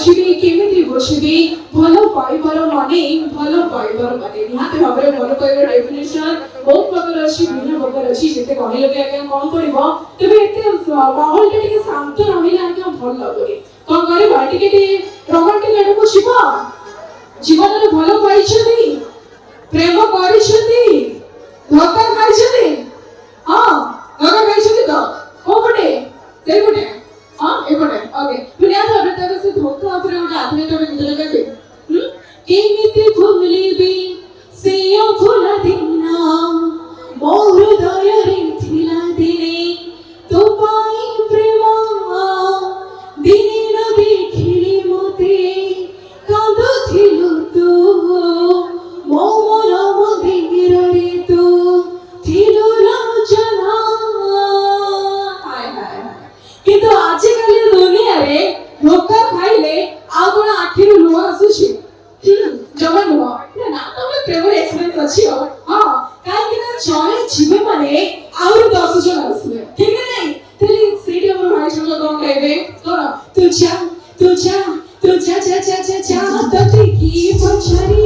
ବସିବି କେମିତି ବସିବି ଭଲ ପାଇବାର ମାନେ ନିହାତି ଭାବରେ ଭଲ ପାଇବାର ଡେଫିନେସନ ବହୁତ ପ୍ରକାର ଅଛି ବିଭିନ୍ନ ପ୍ରକାର ଅଛି ଯେତେ କହିଲେ ବି ଆଜ୍ଞା କଣ ପଡିବ ତେବେ ଏତେ ମାହୋଲଟା ଟିକେ ଶାନ୍ତ ରହିଲେ ଆଜ୍ଞା ଭଲ ଲାଗୁନି କଣ କରିବା ଟିକେ ରୋମାଣ୍ଟିକ ଆଡକୁ ଯିବ ଜୀବନରେ ଭଲ ପାଇଛନ୍ତି ପ୍ରେମ କରିଛନ୍ତି ଧୋକା ଖାଇଛନ୍ତି ହଁ ଧୋକା ଖାଇଛନ୍ତି ତ କୋଉ ପଟେ ସେଇ ପଟେ ହଁ ଏପଟେ ଓକେ ନିହାତି ଭାବରେ ତାର ସେ ଧୋକା ଉପରେ ଗୋଟେ ଆଧୁନିକ ଗୀତ ଲଗାଇବେ କେମିତି ଭୁଲିବି ସେ ଅଭୁଲା ଦିନ ମୋ ହୃଦୟରେ ଥିଲା ଦିନେ ତୋ ପାଇଁ ପ୍ରେମ ଦିନେ ନ ଦେଖିଲି ମୋତେ କାନ୍ଦୁଥିଲୁ ତୁ ମୋ ମନ ମନ୍ଦିରରେ ତୁ ଥିଲୁ ରଚନା କିନ୍ତୁ ଆଜିକାଲି ଦୁନିଆରେ ଧୋକା ଖାଇଲେ ଆଉ କଣ ଆଖିରୁ ଲୁହ ଆସୁଛି ଜମା ନୁହଁ ନା ତମେ ପ୍ରେମର ଏକ୍ସପିରିଏନ୍ସ ଅଛି ହଁ କାହିଁକି ନା ଜଣେ ଯିବେ ମାନେ ଆହୁରି 10 ଜଣ ଆସିବେ ଠିକ ନାହିଁ ତାହେଲେ ସେଇଠି ଆମର ଭାଇ ଜଣ କଣ କହିବେ କଣ ତୁ ଯା ତତେ କି ପଛାରି